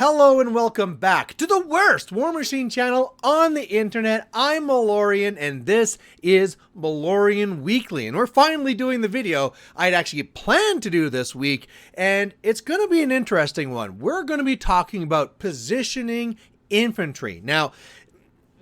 Hello and welcome back to the worst Warmachine channel on the internet. I'm Malorian and this is Malorian Weekly, and we're finally doing the video I'd actually planned to do this week, and it's going to be an interesting one. We're going to be talking about positioning infantry. Now,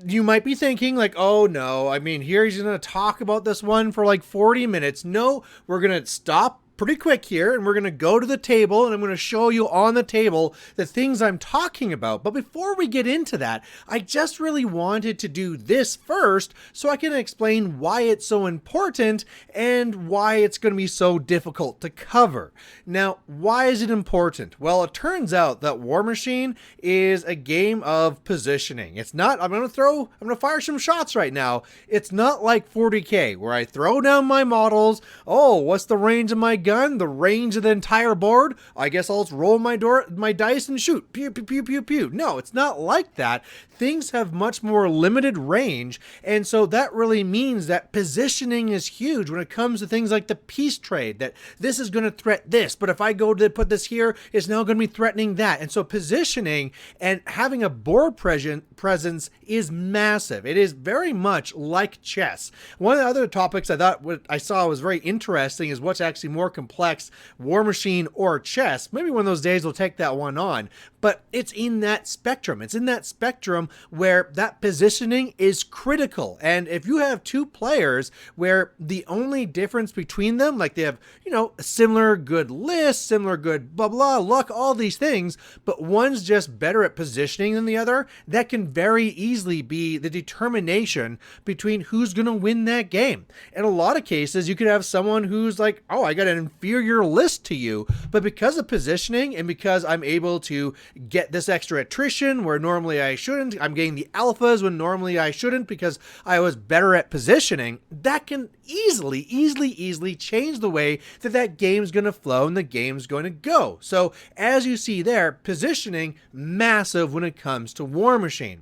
you might be thinking like, oh no, I mean, here he's going to talk about this one for like 40 minutes. No, we're going to stop pretty quick here and we're going to go to the table and I'm going to show you on the table the things I'm talking about. But before we get into that, I just really wanted to do this first so I can explain why it's so important and why it's going to be so difficult to cover. Now, why is it important? Well, it turns out that Warmachine is a game of positioning. It's not, I'm going to fire some shots right now. It's not like 40K where I throw down my models. Oh, what's the range of my gun? The range of the entire board? I guess I'll just roll my dice and shoot. Pew, pew, pew, pew, pew. No, it's not like that. Things have much more limited range, and so that really means that positioning is huge when it comes to things like the peace trade, that this is going to threat this, but if I go to put this here, it's now going to be threatening that. And so positioning and having a board presence is massive. It is very much like chess. One of the other topics I thought I saw was very interesting is what's actually more complex, Warmachine or chess. Maybe one of those days we'll take that one on, but it's in that spectrum. It's in that spectrum where that positioning is critical. And if you have two players where the only difference between them, like they have, a similar good list, similar good blah, blah, luck, all these things, but one's just better at positioning than the other, that can very easily be the determination between who's going to win that game. In a lot of cases, you could have someone who's like, oh, I got an inferior list to you, but because of positioning and because I'm able to get this extra attrition where normally I shouldn't, I'm getting the alphas when normally I shouldn't because I was better at positioning, that can easily change the way that game's going to flow and the game's going to go. So as you see there, positioning massive when it comes to Warmachine.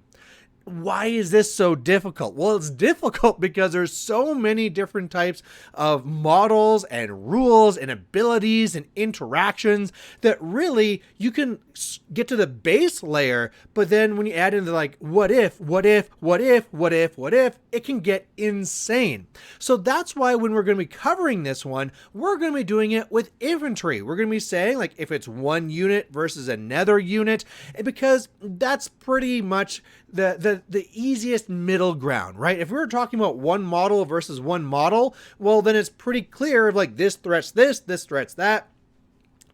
Why is this so difficult? Well, it's difficult because there's so many different types of models and rules and abilities and interactions that really you can get to the base layer, but then when you add into like what if, it can get insane. So that's why when we're going to be covering this one, we're going to be doing it with infantry. We're going to be saying like if it's one unit versus another unit, because that's pretty much the easiest middle ground, right? If we were talking about one model versus one model, well, then it's pretty clear like this threats this threats that.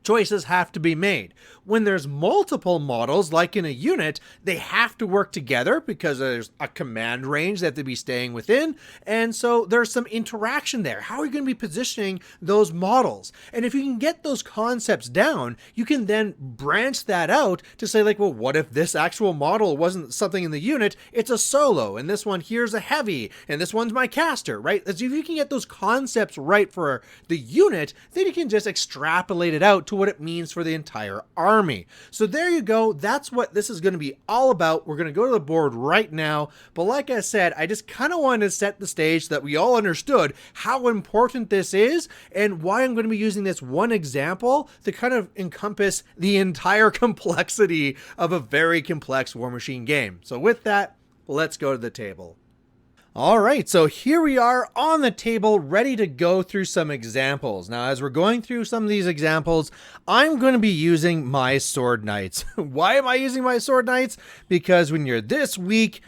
Choices have to be made. When there's multiple models, like in a unit, they have to work together because there's a command range they have to be staying within, and so there's some interaction there. How are you going to be positioning those models? And if you can get those concepts down, you can then branch that out to say like, well, what if this actual model wasn't something in the unit, it's a solo, and this one here's a heavy, and this one's my caster, right? So if you can get those concepts right for the unit, then you can just extrapolate it out to what it means for the entire army. So there you go. That's what this is going to be all about. We're going to go to the board right now. But like I said, I just kind of wanted to set the stage so that we all understood how important this is and why I'm going to be using this one example to kind of encompass the entire complexity of a very complex Warmachine game. So with that, let's go to the table. All right, so here we are on the table ready to go through some examples. Now, as we're going through some of these examples, I'm going to be using my sword knights. Why am I using my sword knights? Because when you're this weak,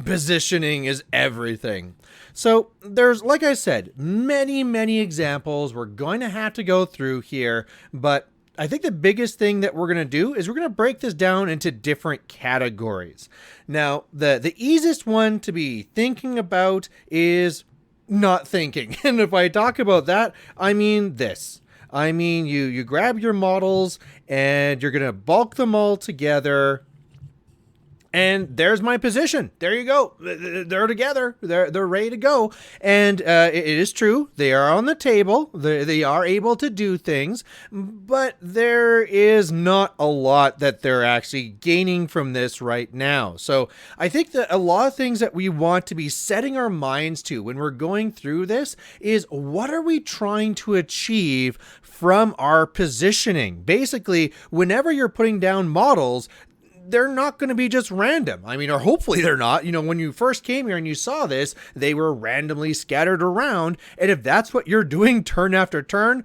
positioning is everything. So there's, like I said, many examples we're going to have to go through here, but I think the biggest thing that we're going to do is we're going to break this down into different categories. Now, the easiest one to be thinking about is not thinking. And if I talk about that, I mean this. I mean, you grab your models and you're going to bulk them all together. And there's my position. There you go. They're together. They're ready to go. And it is true. They are on the table. They are able to do things. But there is not a lot that they're actually gaining from this right now. So I think that a lot of things that we want to be setting our minds to when we're going through this is what are we trying to achieve from our positioning? Basically, whenever you're putting down models, they're not going to be just random. I mean, or hopefully they're not. You know, when you first came here and you saw this, they were randomly scattered around. And if that's what you're doing turn after turn,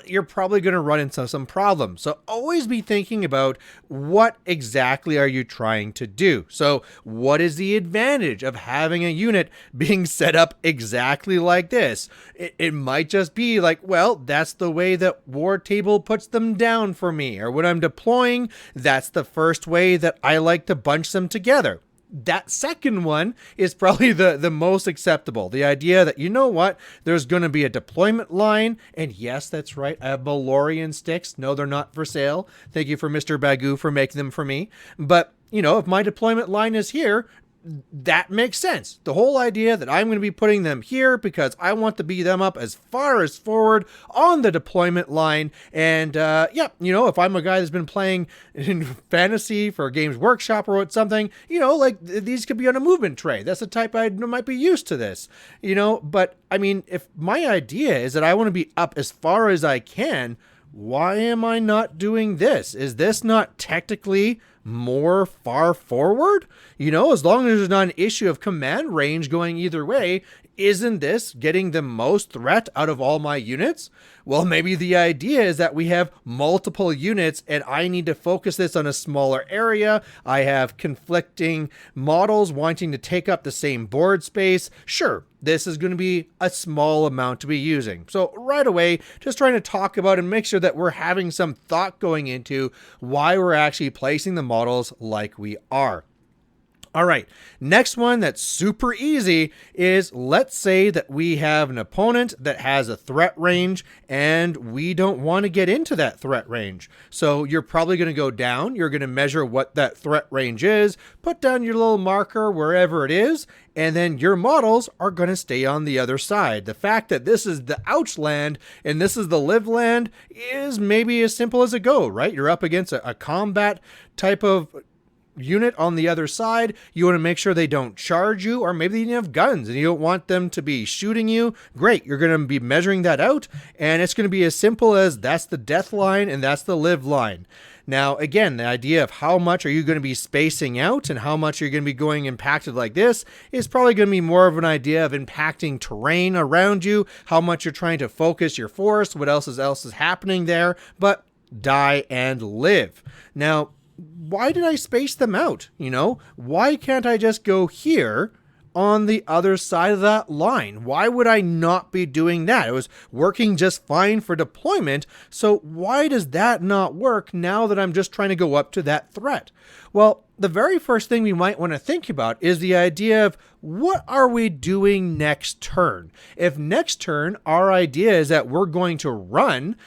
you're probably going to run into some problems. So always be thinking about what exactly are you trying to do. So what is the advantage of having a unit being set up exactly like this? It might just be like, well, that's the way that War Table puts them down for me. Or when I'm deploying, that's the first way that I like to bunch them together. That second one is probably the most acceptable. The idea that, you know what, there's going to be a deployment line. And yes, that's right, I have Malorian sticks. No, they're not for sale. Thank you for Mr. Bagoo for making them for me. But, you know, if my deployment line is here, that makes sense. The whole idea that I'm going to be putting them here because I want to be them up as far as forward on the deployment line. And yeah, you know, if I'm a guy that's been playing in fantasy for Games Workshop or something, you know, like these could be on a movement tray. That's the type I might be used to this, you know. But I mean, if my idea is that I want to be up as far as I can, why am I not doing this? Is this not technically more far forward? You know, as long as there's not an issue of command range going either way, isn't this getting the most threat out of all my units? Well, maybe the idea is that we have multiple units and I need to focus this on a smaller area. I have conflicting models wanting to take up the same board space. Sure, this is going to be a small amount to be using. So right away, just trying to talk about and make sure that we're having some thought going into why we're actually placing the models like we are. All right, next one that's super easy is, let's say that we have an opponent that has a threat range and we don't want to get into that threat range. So you're probably going to go down, you're going to measure what that threat range is, put down your little marker wherever it is, and then your models are going to stay on the other side. The fact that this is the ouch land and this is the live land is maybe as simple as it goes, right? You're up against a combat type of unit on the other side. You want to make sure they don't charge you, or maybe you have guns and you don't want them to be shooting you. Great, you're going to be measuring that out, and it's going to be as simple as that's the death line and that's the live line. Now, again, the idea of how much are you going to be spacing out and how much you're going to be going impacted like this is probably going to be more of an idea of impacting terrain around you, how much you're trying to focus your force, what else is happening there, but die and live. Now, why did I space them out? You know, why can't I just go here on the other side of that line? Why would I not be doing that? It was working just fine for deployment. So why does that not work now that I'm just trying to go up to that threat? Well, the very first thing we might want to think about is the idea of what are we doing next turn? If next turn our idea is that we're going to run,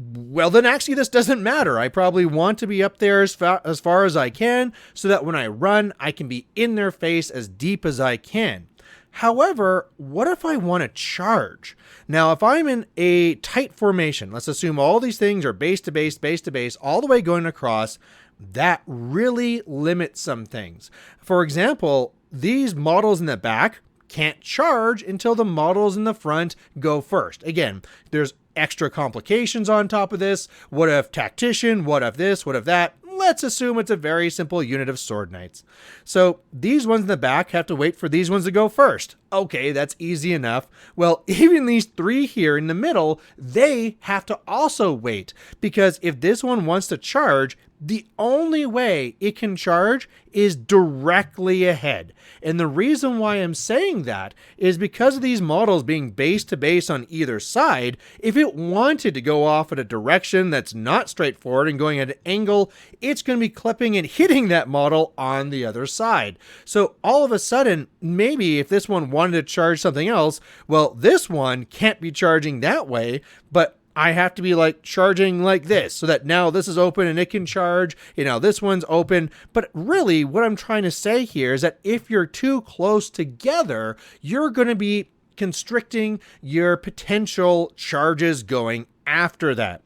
well, then actually this doesn't matter. I probably want to be up there as far as I can so that when I run, I can be in their face as deep as I can. However, what if I want to charge? Now, if I'm in a tight formation, let's assume all these things are base to base, all the way going across, that really limits some things. For example, these models in the back can't charge until the models in the front go first. Again, there's extra complications on top of this. What if tactician? What if this? What if that? Let's assume it's a very simple unit of sword knights. So these ones in the back have to wait for these ones to go first. Okay, that's easy enough. Well, even these three here in the middle, they have to also wait, because if this one wants to charge, the only way it can charge is directly ahead. And the reason why I'm saying that is because of these models being base to base on either side. If it wanted to go off at a direction that's not straightforward and going at an angle, it's going to be clipping and hitting that model on the other side. So all of a sudden, maybe if this one wanted to charge something else, well, this one can't be charging that way, but I have to be like charging like this so that now this is open and it can charge, you know, this one's open. But really what I'm trying to say here is that if you're too close together, you're going to be constricting your potential charges going after that.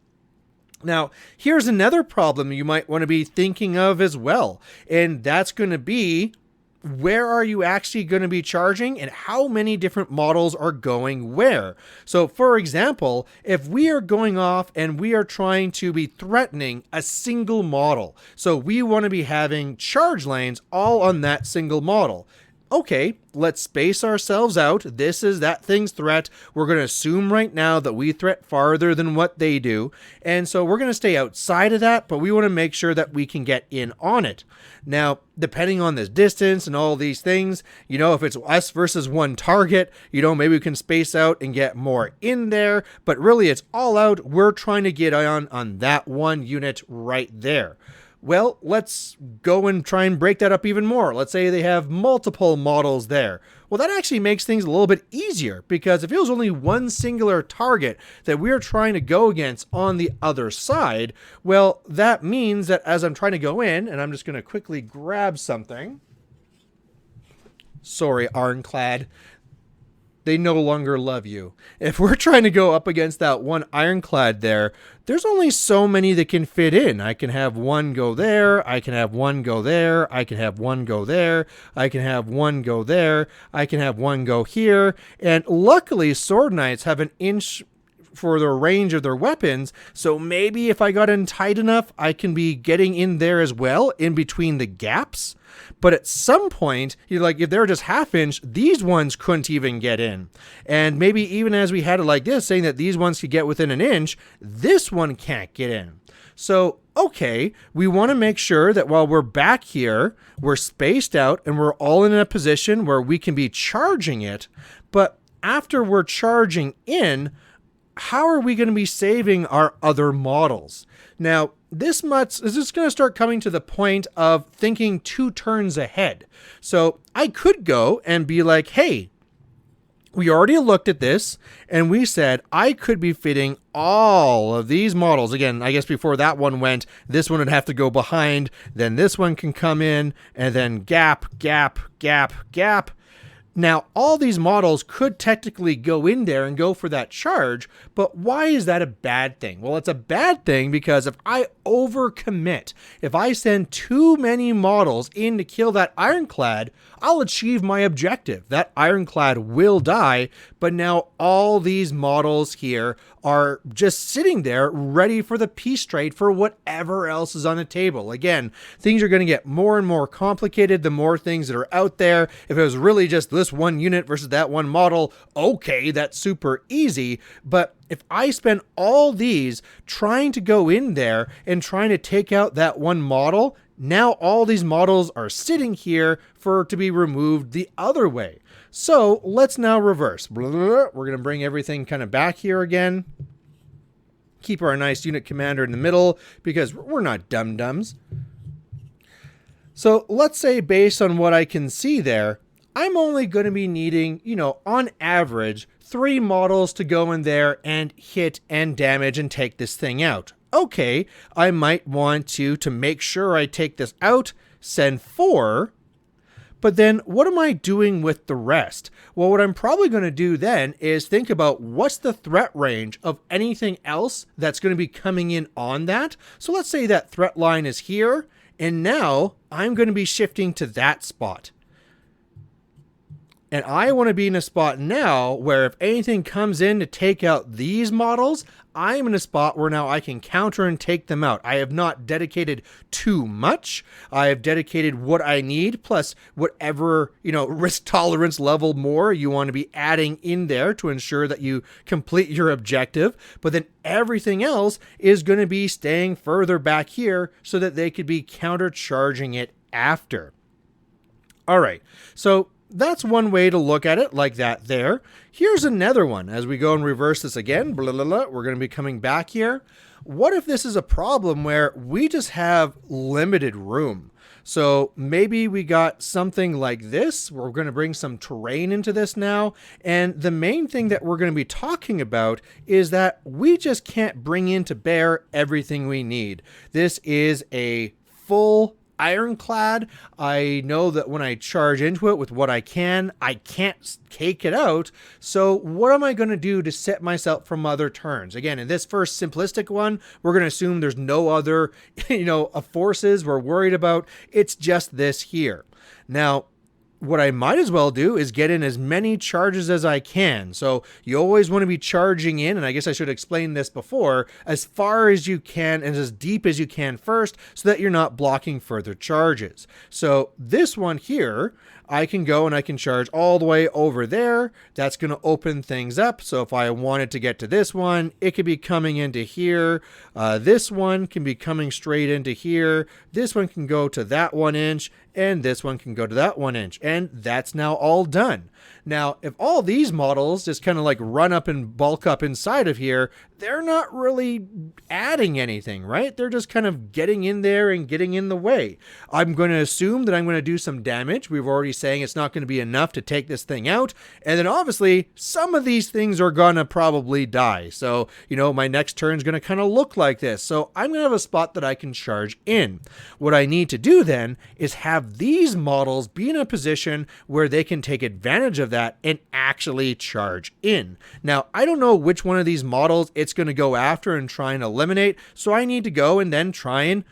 Now, here's another problem you might want to be thinking of as well, and that's going to be where are you actually going to be charging and how many different models are going where. So for example, if we are going off and we are trying to be threatening a single model, so we want to be having charge lanes all on that single model. Okay, let's space ourselves out. This is that thing's threat. We're going to assume right now that we threat farther than what they do. And so we're going to stay outside of that, but we want to make sure that we can get in on it. Now, depending on this distance and all these things, you know, if it's us versus one target, you know, maybe we can space out and get more in there. But really, it's all out. We're trying to get on that one unit right there. Well, let's go and try and break that up even more. Let's say they have multiple models there. Well, that actually makes things a little bit easier, because if it was only one singular target that we're trying to go against on the other side, well, that means that as I'm trying to go in, and I'm just going to quickly grab something. Sorry, Ironclad. They no longer love you. If we're trying to go up against that one Ironclad there, there's only so many that can fit in. I can have one go there, I can have one go there, I can have one go there, I can have one go there, I can have one go here. And luckily, Sword Knights have an inch for the range of their weapons, so maybe if I got in tight enough, I can be getting in there as well, in between the gaps. But at some point, you're like, if they're just half inch, these ones couldn't even get in. And maybe even as we had it like this, saying that these ones could get within an inch, this one can't get in. So, okay, we want to make sure that while we're back here, we're spaced out and we're all in a position where we can be charging it. But after we're charging in, how are we going to be saving our other models? Now, this is just going to start coming to the point of thinking 2 turns ahead. So I could go and be like, hey, we already looked at this and we said I could be fitting all of these models. Again, I guess before that one went, this one would have to go behind, then this one can come in, and then gap, gap, gap, gap. Now, all these models could technically go in there and go for that charge, but why is that a bad thing? Well, it's a bad thing because if I overcommit, if I send too many models in to kill that Ironclad, I'll achieve my objective. That Ironclad will die, but now all these models here are just sitting there ready for the peace trade for whatever else is on the table. Again, things are going to get more and more complicated the more things that are out there. If it was really just this one unit versus that one model, okay, that's super easy. But if I spend all these trying to go in there and trying to take out that one model, now all these models are sitting here for to be removed the other way. So let's now reverse. We're going to bring everything kind of back here again. Keep our nice unit commander in the middle because we're not dum-dums. So let's say based on what I can see there, I'm only going to be needing, you know, on average, 3 models to go in there and hit and damage and take this thing out. Okay, I might want to make sure I take this out, send 4. But then what am I doing with the rest? Well, what I'm probably going to do then is think about what's the threat range of anything else that's going to be coming in on that. So let's say that threat line is here, and now I'm going to be shifting to that spot. And I want to be in a spot now where if anything comes in to take out these models, I'm in a spot where now I can counter and take them out. I have not dedicated too much. I have dedicated what I need, plus whatever, you know, risk tolerance level more you want to be adding in there to ensure that you complete your objective. But then everything else is going to be staying further back here so that they could be countercharging it after. All right, so that's one way to look at it, like that there. Here's another one. As we go and reverse this again, blah, blah, blah, we're going to be coming back here. What if this is a problem where we just have limited room? So maybe we got something like this. We're going to bring some terrain into this now. And the main thing that we're going to be talking about is that we just can't bring into bear everything we need. This is a full Ironclad. I know that when I charge into it with what I can't take it out. So what am I going to do to set myself from other turns? Again, in this first simplistic one, we're going to assume there's no other, forces we're worried about. It's just this here. Now, what I might as well do is get in as many charges as I can. So you always want to be charging in, and I guess I should explain this before, as far as you can and as deep as you can first, so that you're not blocking further charges. So this one here, I can go and I can charge all the way over there. That's going to open things up. So if I wanted to get to this one, it could be coming into here. This one can be coming straight into here. This one can go to that 1 inch, and this one can go to that 1 inch. And that's now all done. Now, if all these models just kind of like run up and bulk up inside of here, they're not really adding anything, right? They're just kind of getting in there and getting in the way. I'm going to assume that I'm going to do some damage. We've already saying it's not going to be enough to take this thing out. And then obviously some of these things are going to probably die. So, you know, my next turn is going to kind of look like this. So I'm going to have a spot that I can charge in. What I need to do then is have these models be in a position where they can take advantage of that and actually charge in. Now, I don't know which one of these models it's going to go after and try and eliminate, so I need to go and then try and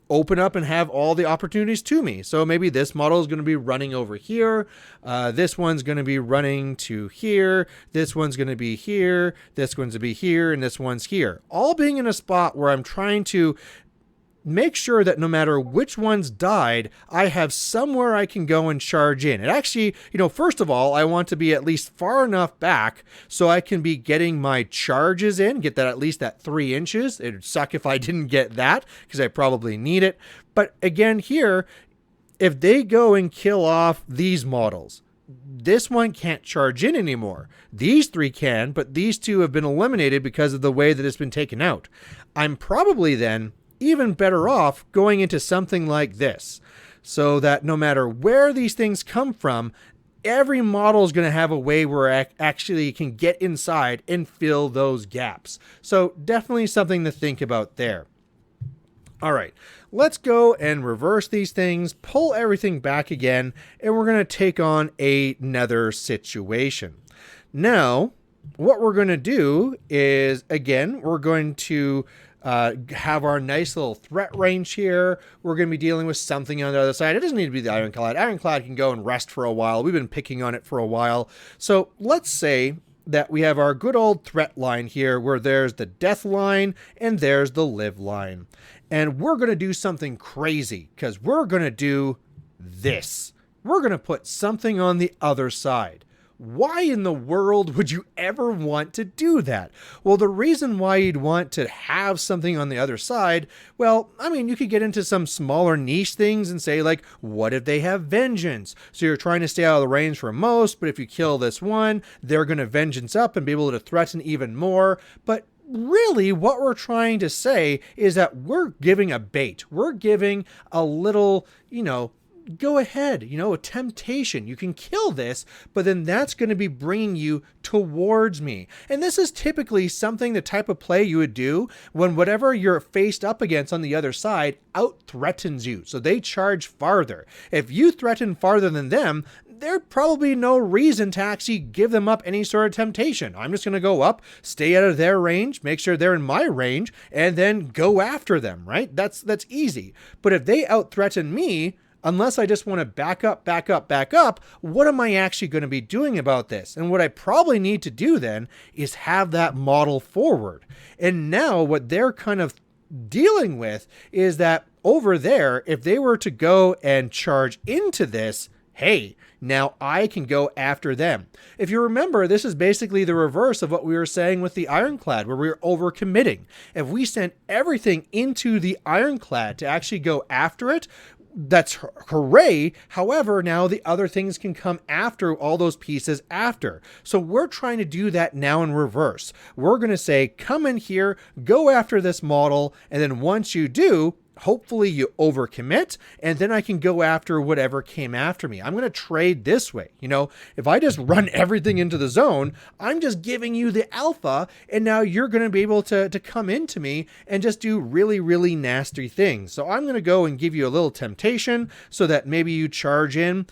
open up and have all the opportunities to me. So maybe this model is going to be running over here. This one's going to be running to here. This one's going to be here. This one's going to be here. And this one's here. All being in a spot where I'm trying to make sure that no matter which one's died, I have somewhere I can go and charge in. It actually, you know, first of all, I want to be at least far enough back so I can be getting my charges in, get that at least that 3 inches. It'd suck if I didn't get that because I probably need it. But again, here, if they go and kill off these models, this one can't charge in anymore. These 3 can, but these 2 have been eliminated because of the way that it's been taken out. I'm probably then even better off going into something like this, so that no matter where these things come from, every model is going to have a way where I actually can get inside and fill those gaps. So definitely something to think about there. All right, let's go and reverse these things, pull everything back again, and we're going to take on another situation. Now, what we're going to do is, again, we're going to have our nice little threat range here. We're going to be dealing with something on the other side. It doesn't need to be the Ironclad. Ironclad can go and rest for a while. We've been picking on it for a while. So let's say that we have our good old threat line here where there's the death line and there's the live line. And we're going to do something crazy because we're going to do this. We're going to put something on the other side. Why in the world would you ever want to do that? Well, the reason why you'd want to have something on the other side, well, I mean, you could get into some smaller niche things and say, like, what if they have vengeance? So you're trying to stay out of the range for most, but if you kill this one, they're going to vengeance up and be able to threaten even more. But really, what we're trying to say is that we're giving a bait. We're giving a little, you know, go ahead, you know, a temptation. You can kill this, but then that's going to be bringing you towards me. And this is typically something, the type of play you would do when whatever you're faced up against on the other side out threatens you. So they charge farther. If you threaten farther than them, there's probably no reason to actually give them up any sort of temptation. I'm just going to go up, stay out of their range, make sure they're in my range, and then go after them, right? That's easy. But if they out threaten me, unless I just want to back up, what am I actually going to be doing about this? And what I probably need to do then is have that model forward. And now what they're kind of dealing with is that over there, if they were to go and charge into this, hey, now I can go after them. If you remember, this is basically the reverse of what we were saying with the Ironclad, where we were overcommitting. If we sent everything into the Ironclad to actually go after it, that's hooray. However, now the other things can come after all those pieces after. So we're trying to do that now in reverse. We're going to say, come in here, go after this model. And then once you do, hopefully you overcommit, and then I can go after whatever came after me. I'm going to trade this way. You know, if I just run everything into the zone, I'm just giving you the alpha, and now you're going to be able to come into me and just do really, really nasty things. So I'm going to go and give you a little temptation so that maybe you charge in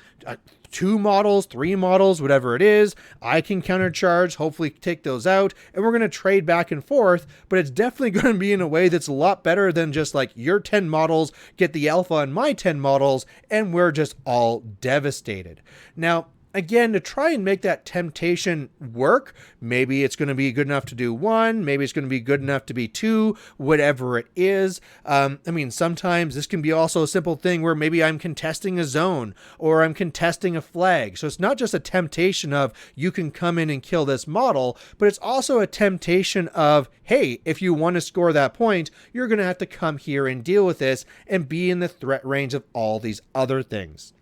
2 models, 3 models, whatever it is. I can countercharge, hopefully take those out, and we're going to trade back and forth, but it's definitely going to be in a way that's a lot better than just like your 10 models get the alpha on my 10 models, and we're just all devastated. Now, again, to try and make that temptation work, maybe it's going to be good enough to do 1, maybe it's going to be good enough to be 2, whatever it is. I mean, sometimes this can be also a simple thing where maybe I'm contesting a zone or I'm contesting a flag. So it's not just a temptation of you can come in and kill this model, but it's also a temptation of, hey, if you want to score that point, you're going to have to come here and deal with this and be in the threat range of all these other things.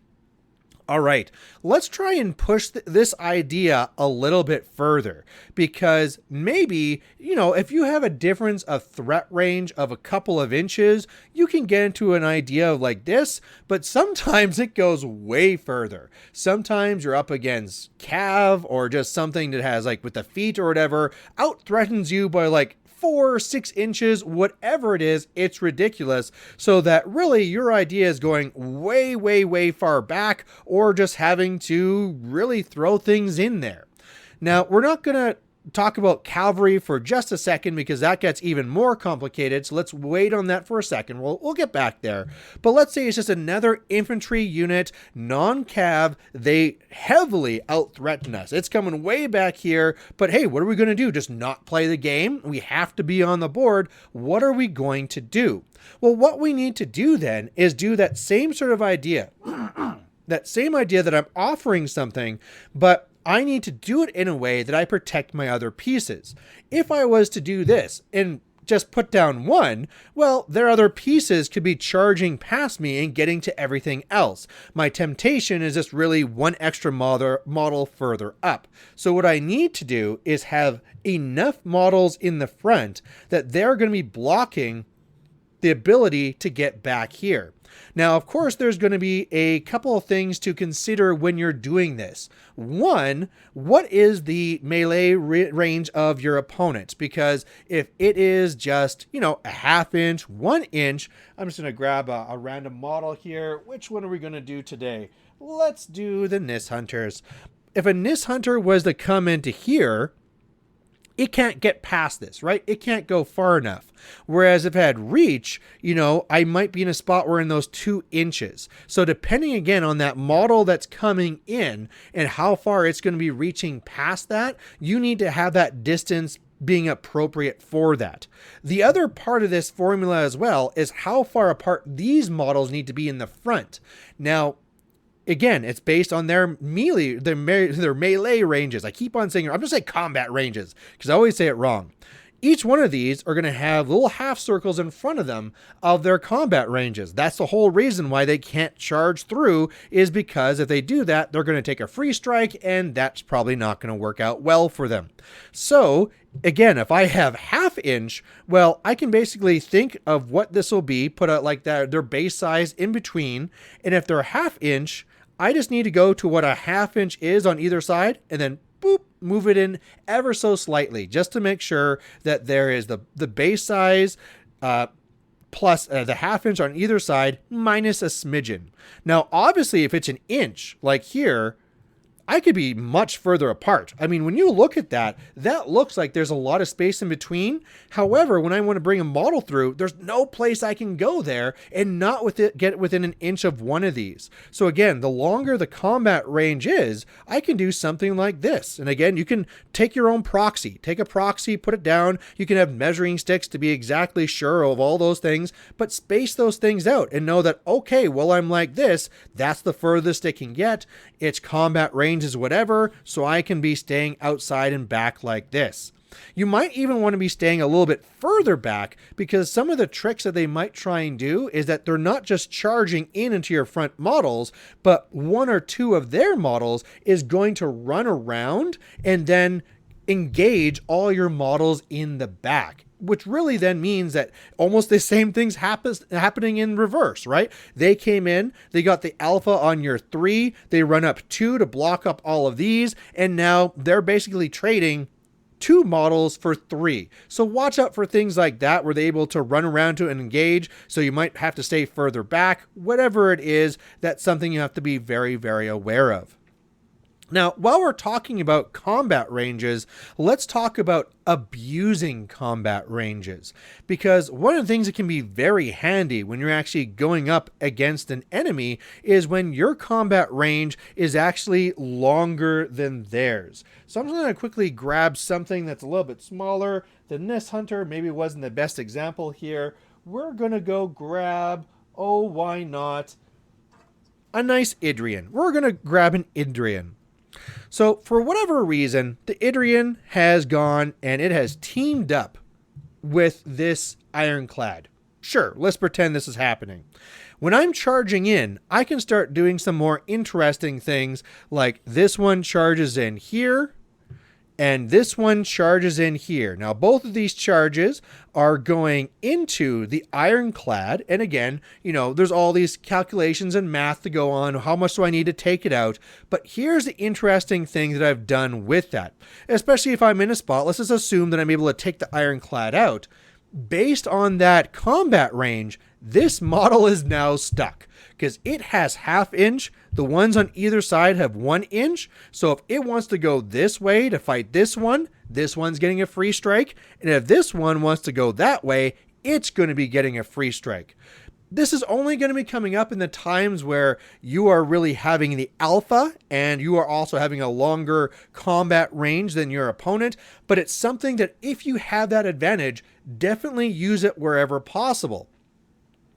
All right, let's try and push this idea a little bit further, because maybe, you know, if you have a difference of threat range of a couple of inches, you can get into an idea of like this, but sometimes it goes way further. Sometimes you're up against cav or just something that has like with the feet or whatever, out threatens you by like 4 or 6 inches, whatever it is, it's ridiculous. So that really your idea is going way, way, way far back, or just having to really throw things in there. Now, we're not going to talk about cavalry for just a second because that gets even more complicated. So let's wait on that for a second. We'll get back there. But let's say it's just another infantry unit, non-cav. They heavily out-threaten us. It's coming way back here. But hey, what are we going to do? Just not play the game? We have to be on the board. What are we going to do? Well, what we need to do then is do that same sort of idea. That same idea that I'm offering something, but I need to do it in a way that I protect my other pieces. If I was to do this and just put down 1, well, their other pieces could be charging past me and getting to everything else. My temptation is just really 1 extra model further up. So what I need to do is have enough models in the front that they're going to be blocking the ability to get back here. Now, of course, there's going to be a couple of things to consider when you're doing this. 1, what is the melee range of your opponent? Because if it is just, you know, a 1/2 inch, 1 inch, I'm just going to grab a random model here. Which one are we going to do today? Let's do the Nis Hunters. If a Nis Hunter was to come into here, it can't get past this, right? It can't go far enough. Whereas if it had reach, you know, I might be in a spot where in those 2 inches. So depending again on that model that's coming in and how far it's going to be reaching past that, you need to have that distance being appropriate for that. The other part of this formula as well is how far apart these models need to be in the front. Now, again, it's based on their melee, their melee ranges. I keep on saying, I'm going to say combat ranges because I always say it wrong. Each one of these are going to have little half circles in front of them of their combat ranges. That's the whole reason why they can't charge through, is because if they do that, they're going to take a free strike, and that's probably not going to work out well for them. So again, if I have 1/2 inch, well, I can basically think of what this will be, put out like that, their base size in between. And if they're 1/2 inch, I just need to go to what a 1/2 inch is on either side and then boop, move it in ever so slightly just to make sure that there is the base size plus the 1/2 inch on either side minus a smidgen. Now, obviously, if it's an inch like here, I could be much further apart. I mean, when you look at that, that looks like there's a lot of space in between. However, when I want to bring a model through, there's no place I can go there and not get within an inch of one of these. So again, the longer the combat range is, I can do something like this. And again, you can take your own proxy. Take a proxy, put it down. You can have measuring sticks to be exactly sure of all those things, but space those things out and know that, okay, well, I'm like this. That's the furthest it can get. Its combat range is whatever, so I can be staying outside and back like this. You might even want to be staying a little bit further back, because some of the tricks that they might try and do is that they're not just charging into your front models, but one or two of their models is going to run around and then engage all your models in the back, which really then means that almost the same things happening in reverse, right? They came in, they got the alpha on your 3, they run up 2 to block up all of these, and now they're basically trading 2 models for 3. So watch out for things like that where they're able to run around to and engage, so you might have to stay further back. Whatever it is, that's something you have to be very, very aware of. Now, while we're talking about combat ranges, let's talk about abusing combat ranges. Because one of the things that can be very handy when you're actually going up against an enemy is when your combat range is actually longer than theirs. So I'm just going to quickly grab something that's a little bit smaller than this hunter. Maybe it wasn't the best example here. We're going to go grab, oh, why not, a nice Idrian. We're going to grab an Idrian. So for whatever reason, the Idrian has gone and it has teamed up with this ironclad. Sure, let's pretend this is happening. When I'm charging in, I can start doing some more interesting things, like this one charges in here and this one charges in here. Now, both of these charges are going into the ironclad. And again, there's all these calculations and math to go on. How much do I need to take it out? But here's the interesting thing that I've done with that. Especially if I'm in a spot, let's just assume that I'm able to take the ironclad out. Based on that combat range, this model is now stuck because it has ½ inch. The ones on either side have 1 inch. So if it wants to go this way to fight this one's getting a free strike. And if this one wants to go that way, it's going to be getting a free strike. This is only going to be coming up in the times where you are really having the alpha and you are also having a longer combat range than your opponent. But it's something that if you have that advantage, definitely use it wherever possible.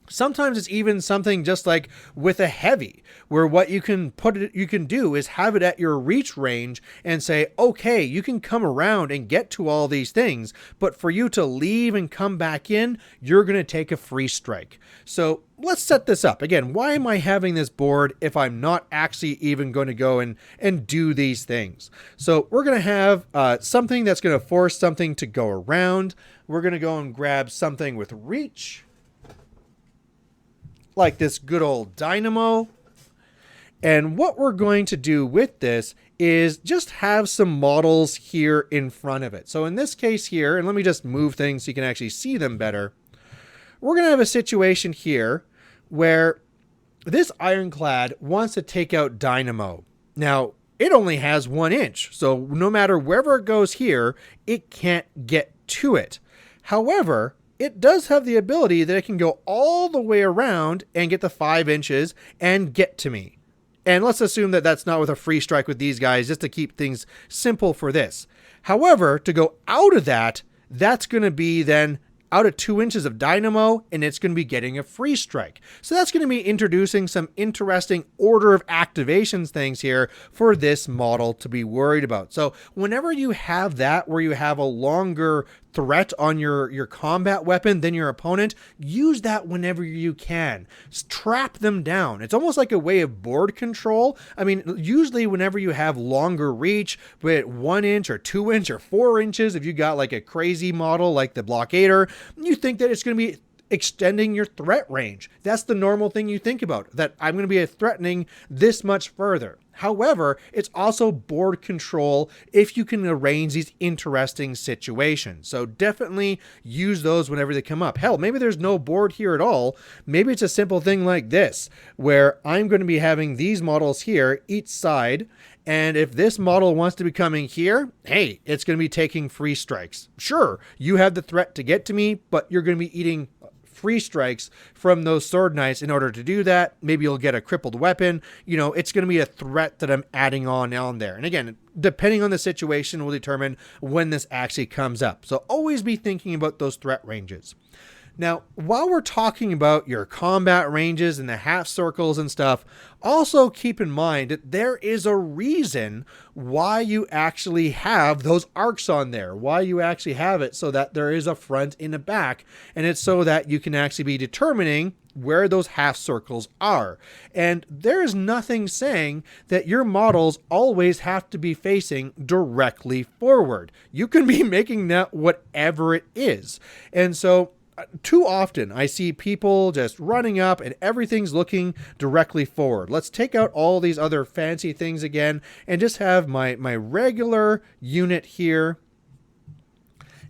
Sometimes it's even something just like with a heavy, where what you can do is have it at your reach range and say, okay, you can come around and get to all these things, but for you to leave and come back in, you're going to take a free strike. So let's set this up. Again, why am I having this board if I'm not actually even going to go and do these things? So we're going to have something that's going to force something to go around. We're going to go and grab something with reach, like this good old dynamo. And what we're going to do with this is just have some models here in front of it. So in this case here, and let me just move things so you can actually see them better. We're going to have a situation here where this ironclad wants to take out dynamo. Now, it only has 1 inch. So no matter wherever it goes here, it can't get to it. However, it does have the ability that it can go all the way around and get the 5 inches and get to me. And let's assume that that's not with a free strike with these guys, just to keep things simple for this. However, to go out of that, that's going to be then out of 2 inches of dynamo, and it's going to be getting a free strike. So that's going to be introducing some interesting order of activations things here for this model to be worried about. So whenever you have that, where you have a longer threat on your combat weapon than your opponent, use that whenever you can. Trap them down. It's almost like a way of board control. I mean, usually whenever you have longer reach with 1 inch or 2 inch or 4 inches, if you got like a crazy model like the Blockader, you think that it's going to be extending your threat range. That's the normal thing you think about, that I'm going to be threatening this much further. However, it's also board control if you can arrange these interesting situations. So definitely use those whenever they come up. Hell, maybe there's no board here at all. Maybe it's a simple thing like this, where I'm going to be having these models here, each side. And if this model wants to be coming here, hey, it's going to be taking free strikes. Sure, you have the threat to get to me, but you're going to be eating free strikes from those sword knights in order to do that. Maybe you'll get a crippled weapon. It's going to be a threat that I'm adding on there. And again, depending on the situation will determine when this actually comes up. So always be thinking about those threat ranges. Now, while we're talking about your combat ranges and the half circles and stuff, also keep in mind that there is a reason why you actually have those arcs on there, why you actually have it so that there is a front and a back, and it's so that you can actually be determining where those half circles are. And there is nothing saying that your models always have to be facing directly forward. You can be making that whatever it is. And so too often I see people just running up and everything's looking directly forward. Let's take out all these other fancy things again and just have my regular unit here.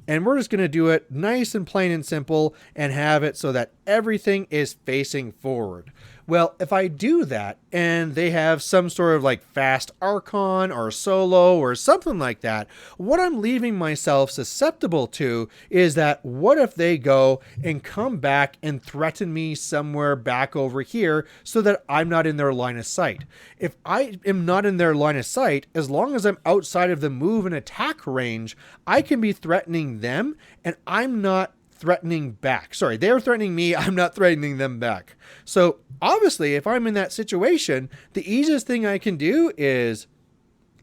And we're just going to do it nice and plain and simple and have it so that everything is facing forward. Well, if I do that and they have some sort of like fast Archon or solo or something like that, what I'm leaving myself susceptible to is that what if they go and come back and threaten me somewhere back over here so that I'm not in their line of sight. If I am not in their line of sight, as long as I'm outside of the move and attack range, I can be threatening them and I'm not threatening back. Sorry, they're threatening me. I'm not threatening them back. So obviously, if I'm in that situation, the easiest thing I can do is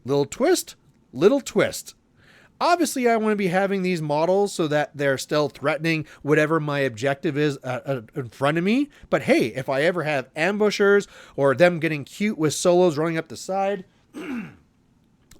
little twist, little twist. Obviously, I want to be having these models so that they're still threatening whatever my objective is in front of me. But hey, if I ever have ambushers or them getting cute with solos running up the side,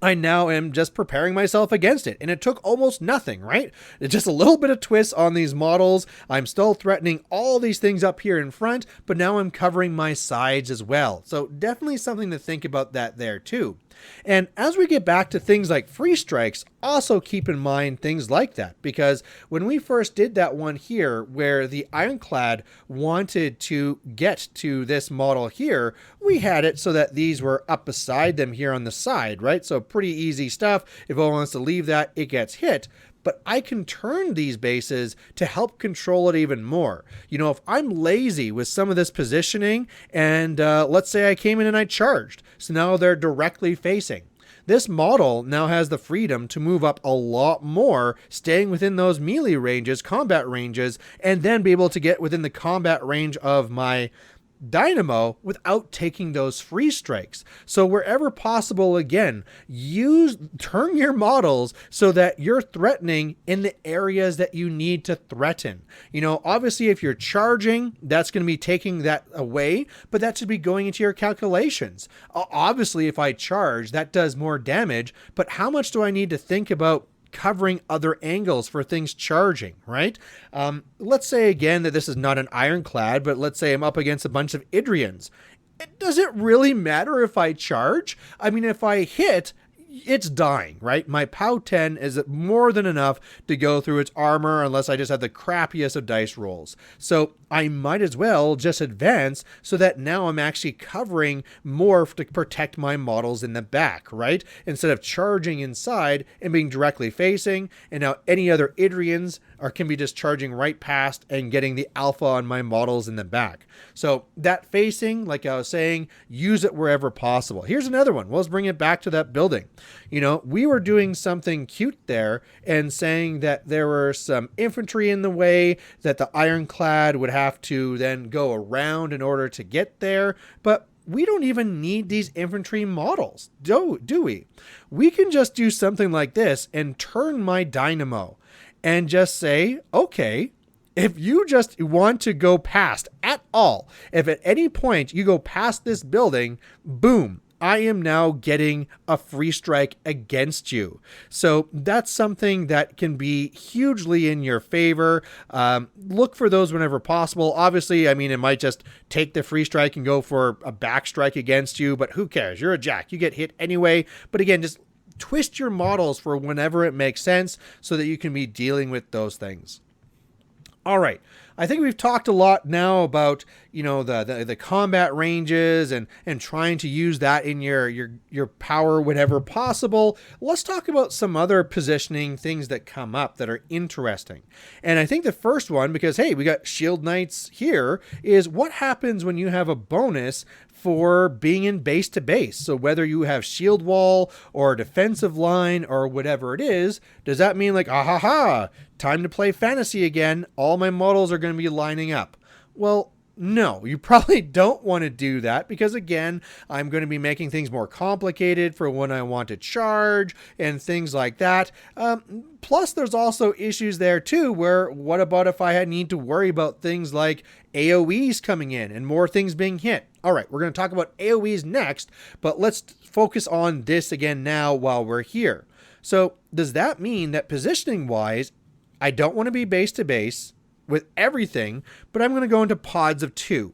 I now am just preparing myself against it. And it took almost nothing, right? It's just a little bit of twist on these models. I'm still threatening all these things up here in front, but now I'm covering my sides as well. So definitely something to think about that there too. And as we get back to things like free strikes, also keep in mind things like that, because when we first did that one here where the Ironclad wanted to get to this model here, we had it so that these were up beside them here on the side, right? So pretty easy stuff. If one wants to leave that, it gets hit. But I can turn these bases to help control it even more. You know, if I'm lazy with some of this positioning and let's say I came in and I charged, so now they're directly facing. This model now has the freedom to move up a lot more, staying within those melee ranges, combat ranges, and then be able to get within the combat range of my Dynamo without taking those free strikes. So wherever possible, again, turn your models so that you're threatening in the areas that you need to threaten. You know, obviously if you're charging, that's going to be taking that away, but that should be going into your calculations. Obviously if I charge, that does more damage, but how much do I need to think about covering other angles for things charging, right? Let's say again that this is not an Ironclad, but let's say I'm up against a bunch of Idrians. Does it really matter if I charge? I mean, if I hit, it's dying, right? My POW 10 is more than enough to go through its armor unless I just have the crappiest of dice rolls. So I might as well just advance so that now I'm actually covering more to protect my models in the back, right? Instead of charging inside and being directly facing, and now any other Idrians can be just charging right past and getting the alpha on my models in the back. So that facing, like I was saying, use it wherever possible. Here's another one. Let's bring it back to that building. You know, we were doing something cute there and saying that there were some infantry in the way, that the Ironclad would have to then go around in order to get there. But we don't even need these infantry models, do we? We can just do something like this and turn my Dynamo and just say, okay, if you just want to go past at all, if at any point you go past this building, boom, I am now getting a free strike against you. So that's something that can be hugely in your favor. Look for those whenever possible. Obviously, I mean, it might just take the free strike and go for a back strike against you, but who cares? You're a jack. You get hit anyway. But again, just twist your models for whenever it makes sense so that you can be dealing with those things. All right. I think we've talked a lot now about, you know, the combat ranges and trying to use that in your power whenever possible. Let's talk about some other positioning things that come up that are interesting. And I think the first one, because hey, we got Shield Knights here, is what happens when you have a bonus for being in base to base. So whether you have shield wall or defensive line or whatever it is, does that mean like, time to play fantasy again, all my models are going to be lining up? Well, no, you probably don't want to do that because, again, I'm going to be making things more complicated for when I want to charge and things like that. Plus, there's also issues there, too, where what about if I need to worry about things like AoEs coming in and more things being hit? All right, we're going to talk about AoEs next, but let's focus on this again now while we're here. So does that mean that positioning-wise, I don't want to be base to base with everything, but I'm going to go into pods of 2.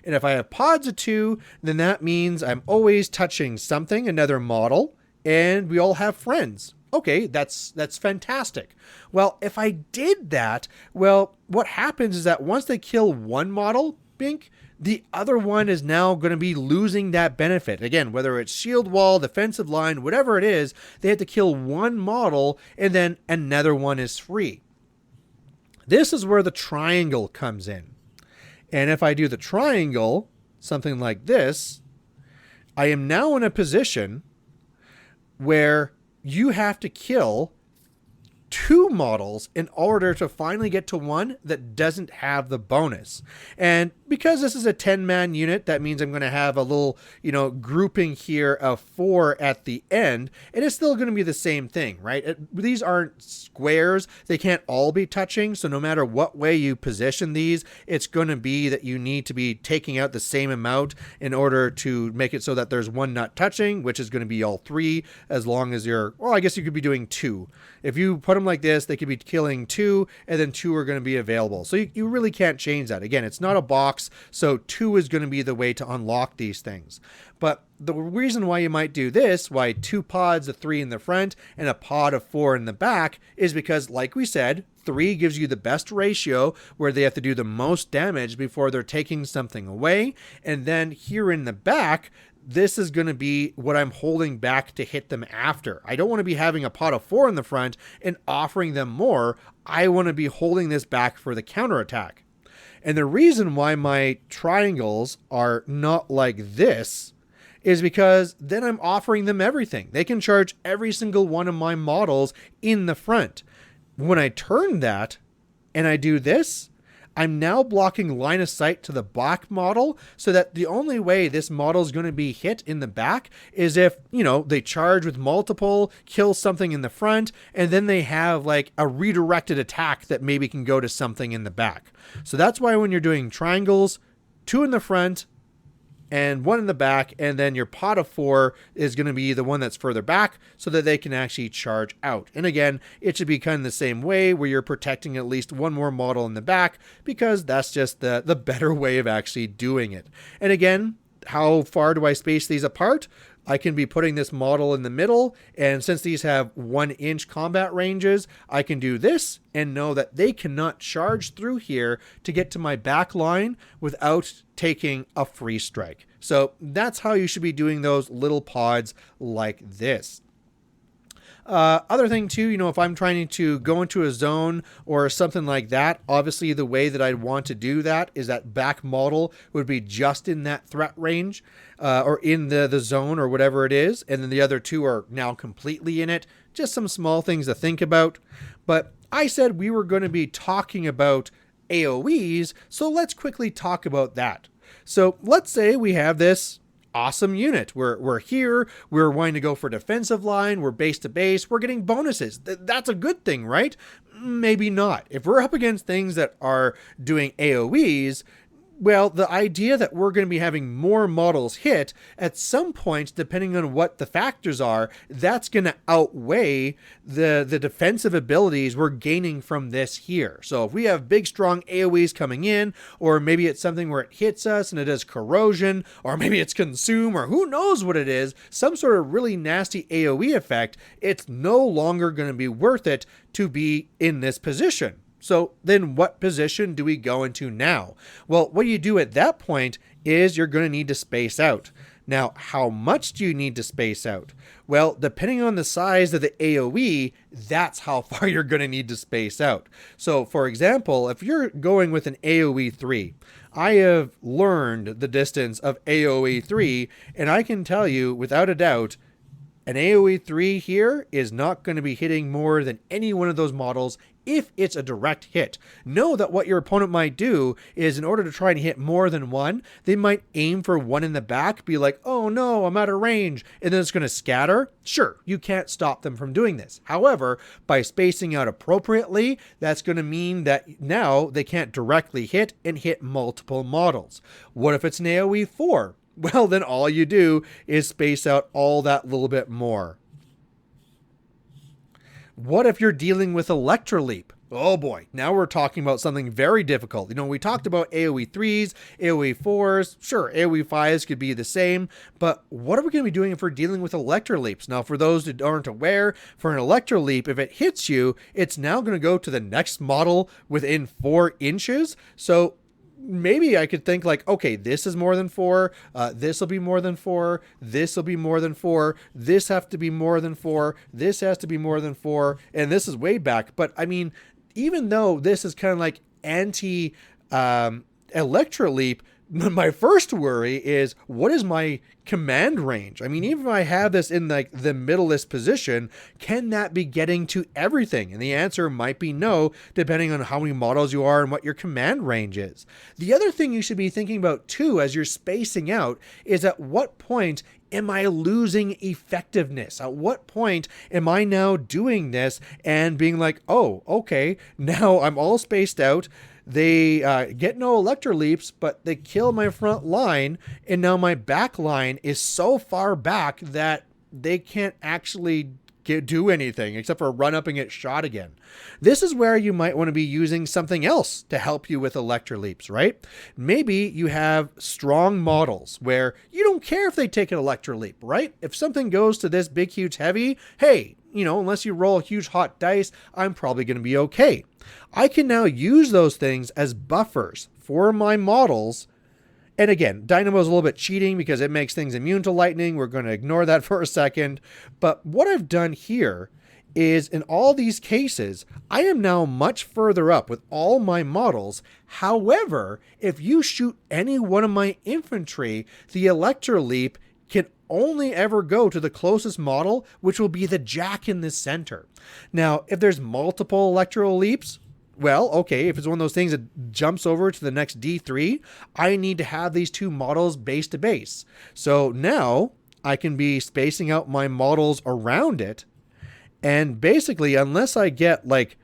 And if I have pods of 2, then that means I'm always touching something, another model, and we all have friends. Okay, that's fantastic. Well, if I did that, well, what happens is that once they kill one model, Bink, the other one is now going to be losing that benefit. Again, whether it's shield wall, defensive line, whatever it is, they have to kill one model and then another one is free. This is where the triangle comes in. And if I do the triangle, something like this, I am now in a position where you have to kill 2 models in order to finally get to one that doesn't have the bonus. And because this is a 10-man unit, that means I'm going to have a little, grouping here of 4 at the end, and it's still going to be the same thing, right? These aren't squares. They can't all be touching, so no matter what way you position these, it's going to be that you need to be taking out the same amount in order to make it so that there's one not touching, which is going to be all 3, as long as I guess you could be doing 2. If you put them like this, they could be killing 2, and then 2 are going to be available. So you really can't change that. Again, it's not a box, so 2 is going to be the way to unlock these things. But the reason why you might do this, why 2 pods of 3 in the front and a pod of 4 in the back, is because, like we said, 3 gives you the best ratio where they have to do the most damage before they're taking something away. And then here in the back, this is going to be what I'm holding back to hit them after. I don't want to be having a pot of 4 in the front and offering them more. I want to be holding this back for the counterattack. And the reason why my triangles are not like this is because then I'm offering them everything. They can charge every single one of my models in the front. When I turn that and I do this, I'm now blocking line of sight to the back model, so that the only way this model is going to be hit in the back is if, they charge with multiple, kill something in the front, and then they have like a redirected attack that maybe can go to something in the back. So that's why when you're doing triangles, 2 in the front and 1 in the back, and then your pot of 4 is going to be the one that's further back so that they can actually charge out. And again, it should be kind of the same way where you're protecting at least 1 more model in the back, because that's just the better way of actually doing it. And again, how far do I space these apart? I can be putting this model in the middle, and since these have 1-inch combat ranges, I can do this and know that they cannot charge through here to get to my back line without taking a free strike. So that's how you should be doing those little pods like this. Other thing too, if I'm trying to go into a zone or something like that, obviously the way that I'd want to do that is that back model would be just in that threat range, or in the zone or whatever it is. And then the other 2 are now completely in it. Just some small things to think about. But I said we were going to be talking about AoEs, so let's quickly talk about that. So let's say we have this awesome unit. We're here, we're wanting to go for defensive line, we're base to base, we're getting bonuses. That's a good thing, right? Maybe not. If we're up against things that are doing AoEs, well, the idea that we're going to be having more models hit at some point, depending on what the factors are, that's going to outweigh the defensive abilities we're gaining from this here. So if we have big, strong AoEs coming in, or maybe it's something where it hits us and it does corrosion, or maybe it's consume, or who knows what it is, some sort of really nasty AoE effect, it's no longer going to be worth it to be in this position. So then what position do we go into now? Well, what you do at that point is you're going to need to space out. Now, how much do you need to space out? Well, depending on the size of the AoE, that's how far you're going to need to space out. So, for example, if you're going with an AoE 3, I have learned the distance of AoE 3, and I can tell you without a doubt, an AoE 3 here is not going to be hitting more than any one of those models if it's a direct hit. Know that what your opponent might do is, in order to try and hit more than one, they might aim for one in the back, be like, oh no, I'm out of range, and then it's going to scatter. Sure, you can't stop them from doing this. However, by spacing out appropriately, that's going to mean that now they can't directly hit and hit multiple models. What if it's an AoE 4? Well, then all you do is space out all that little bit more. What if you're dealing with Electroleap? Oh boy, now we're talking about something very difficult. We talked about AoE 3s, AoE 4s, sure, AoE 5s could be the same, but what are we going to be doing if we're dealing with Electroleaps? Now, for those that aren't aware, for an Electroleap, if it hits you, it's now going to go to the next model within 4 inches. So maybe I could think like, okay, this is more than 4. This will be more than 4. This will be more than 4. This has to be more than 4. This has to be more than 4. And this is way back. But I mean, even though this is kind of like anti Electroleap, my first worry is, what is my command range? I mean, even if I have this in like the middleist position, can that be getting to everything? And the answer might be no, depending on how many models you are and what your command range is. The other thing you should be thinking about too, as you're spacing out, is at what point am I losing effectiveness? At what point am I now doing this and being like, oh, okay, now I'm all spaced out. They get no Electroleaps, but they kill my front line, and now my back line is so far back that they can't actually do anything except for run up and get shot again. This is where you might want to be using something else to help you with Electroleaps, right? Maybe you have strong models where you don't care if they take an Electroleap, right? If something goes to this big, huge, heavy, hey, you know, unless you roll huge hot dice, I'm probably going to be okay. I can now use those things as buffers for my models. And again, Dynamo is a little bit cheating because it makes things immune to lightning. We're going to ignore that for a second. But what I've done here is, in all these cases, I am now much further up with all my models. However, if you shoot any one of my infantry, the Electroleap can only ever go to the closest model, which will be the jack in the center. Now, if there's multiple Electroleaps, well, okay, if it's one of those things that jumps over to the next D3, I need to have these two models base to base. So now I can be spacing out my models around it. And basically, unless I get like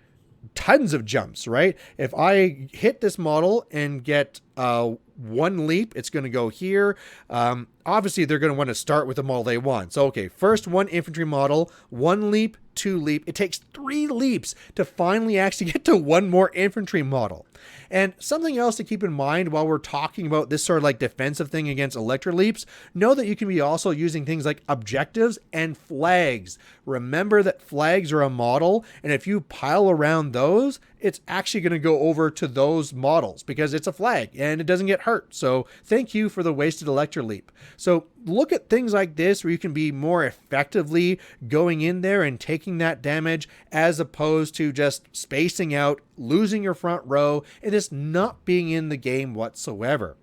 tons of jumps, right? If I hit this model and get one leap, it's going to go here. Obviously, they're going to want to start with the model they want. So, okay, first one infantry model, 1 leap, 2 leap. It takes 3 leaps to finally actually get to one more infantry model. And something else to keep in mind while we're talking about this sort of like defensive thing against Electroleaps, know that you can be also using things like objectives and flags. Remember that flags are a model, and if you pile around those, it's actually going to go over to those models because it's a flag and it doesn't get hurt. So thank you for the wasted Electroleap. So look at things like this where you can be more effectively going in there and taking that damage, as opposed to just spacing out, losing your front row, and just not being in the game whatsoever.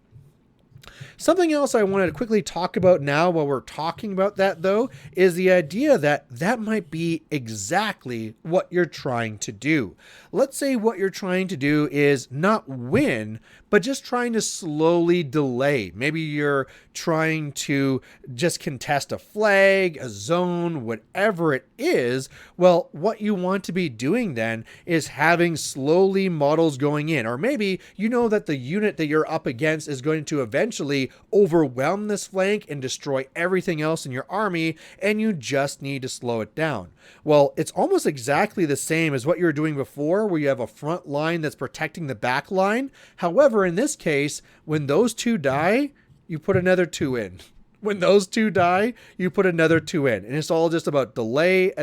Something else I wanted to quickly talk about now while we're talking about that, though, is the idea that that might be exactly what you're trying to do. Let's say what you're trying to do is not win, but just trying to slowly delay. Maybe you're trying to just contest a flag, a zone, whatever it is. Well, what you want to be doing then is having slowly models going in. Or maybe you know that the unit that you're up against is going to eventually overwhelm this flank and destroy everything else in your army, and you just need to slow it down. Well, it's almost exactly the same as what you were doing before, where you have a front line that's protecting the back line. However, in this case, when those 2 die, you put another 2 in. When those 2 die, you put another 2 in. And it's all just about delay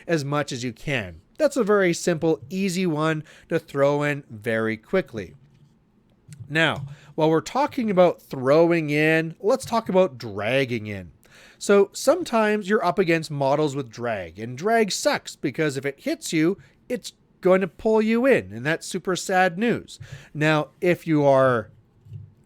as much as you can. That's a very simple, easy one to throw in very quickly. Now, while we're talking about throwing in, let's talk about dragging in. So sometimes you're up against models with drag, and drag sucks because if it hits you, it's going to pull you in, and that's super sad news. Now, if you are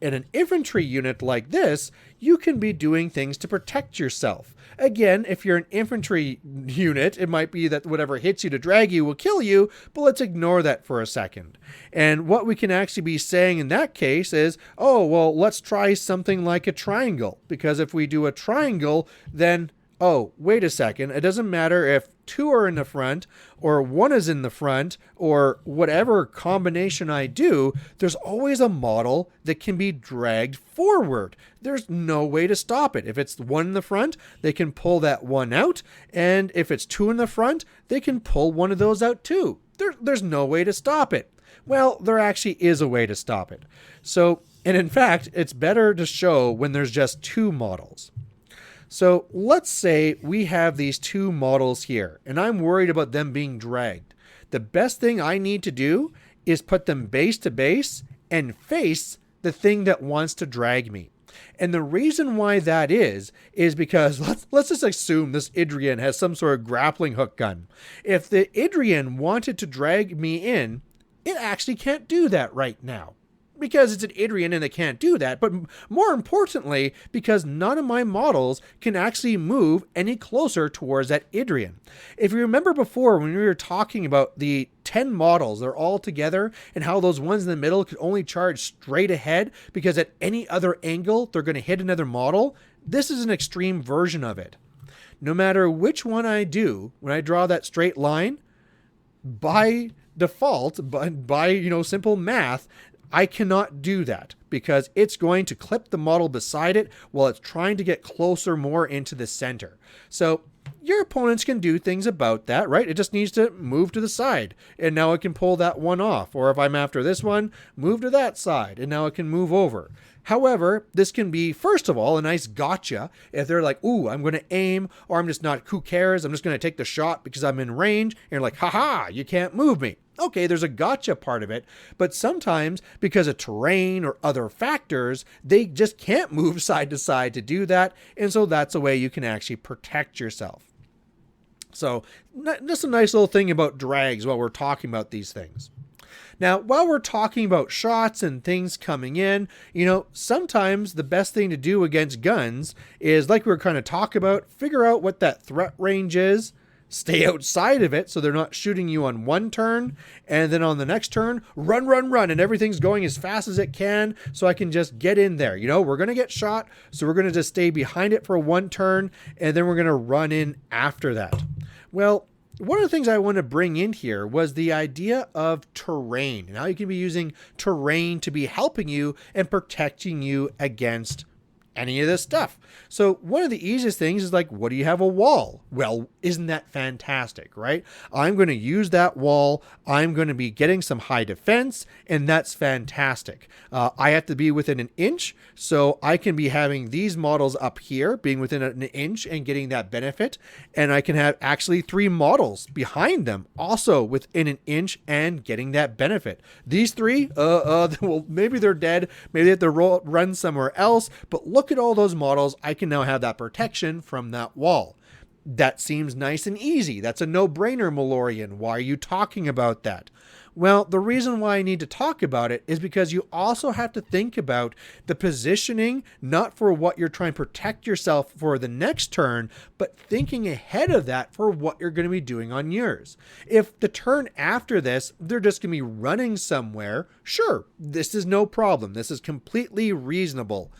in an infantry unit like this, you can be doing things to protect yourself. Again, if you're an infantry unit, it might be that whatever hits you to drag you will kill you, but let's ignore that for a second. And what we can actually be saying in that case is, oh, well, let's try something like a triangle, because if we do a triangle, then oh, wait a second, it doesn't matter if 2 are in the front or 1 is in the front or whatever combination I do, there's always a model that can be dragged forward. There's no way to stop it. If it's 1 in the front, they can pull that 1 out, and if it's 2 in the front, they can pull one of those out too. There's no way to stop it. Well, there actually is a way to stop it. So, and in fact, it's better to show when there's just 2 models. So let's say we have these 2 models here, and I'm worried about them being dragged. The best thing I need to do is put them base to base and face the thing that wants to drag me. And the reason why that is because let's just assume this Idrian has some sort of grappling hook gun. If the Idrian wanted to drag me in, it actually can't do that right now. Because it's an Idrian and it can't do that, but more importantly, because none of my models can actually move any closer towards that Idrian. If you remember before when we were talking about the 10 models, they're all together, and how those ones in the middle could only charge straight ahead because at any other angle they're going to hit another model, this is an extreme version of it. No matter which one I do, when I draw that straight line, by default, by simple math, I cannot do that because it's going to clip the model beside it while it's trying to get closer more into the center. So your opponents can do things about that, right? It just needs to move to the side and now it can pull that one off. Or if I'm after this one, move to that side and now it can move over. However, this can be, first of all, a nice gotcha if they're like, ooh, I'm going to aim, or I'm just not, who cares? I'm just going to take the shot because I'm in range. And you're like, haha, you can't move me. Okay, there's a gotcha part of it, but sometimes because of terrain or other factors, they just can't move side to side to do that. And so that's a way you can actually protect yourself. So just a nice little thing about drags while we're talking about these things. Now, while we're talking about shots and things coming in, sometimes the best thing to do against guns is, like we were kind of talking about, figure out what that threat range is, stay outside of it so they're not shooting you on one turn, and then on the next turn, run, and everything's going as fast as it can so I can just get in there. We're going to get shot, so we're going to just stay behind it for one turn, and then we're going to run in after that. Well, one of the things I want to bring in here was the idea of terrain and how you can be using terrain to be helping you and protecting you against any of this stuff. So one of the easiest things is like, what do you have a wall? Well, isn't that fantastic, right? I'm going to use that wall. I'm going to be getting some high defense, and that's fantastic. I have to be within an inch, so I can be having these models up here being within an inch and getting that benefit. And I can have actually 3 models behind them also within an inch and getting that benefit. These 3, well, maybe they're dead. Maybe they have to run somewhere else, but look at all those models. I can now have that protection from that wall. That seems nice and easy. That's a no-brainer, Malorian. Why are you talking about that? Well, the reason why I need to talk about it is because you also have to think about the positioning, not for what you're trying to protect yourself for the next turn, but thinking ahead of that for what you're going to be doing on yours. If the turn after this, they're just going to be running somewhere, sure, this is no problem. This is completely reasonable.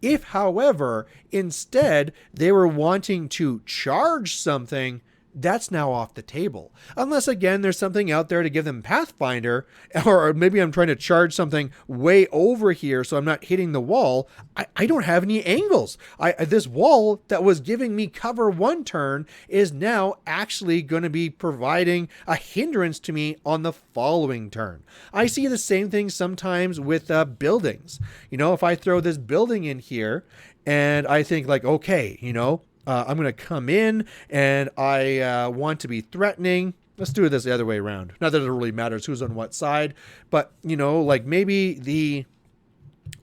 If, however, instead they were wanting to charge something, that's now off the table. Unless, again, there's something out there to give them Pathfinder, or maybe I'm trying to charge something way over here so I'm not hitting the wall. I don't have any angles. This wall that was giving me cover one turn is now actually going to be providing a hindrance to me on the following turn. I see the same thing sometimes with buildings. If I throw this building in here and I think like, okay, I'm going to come in and I want to be threatening. Let's do this the other way around. Not that it really matters who's on what side, but like maybe the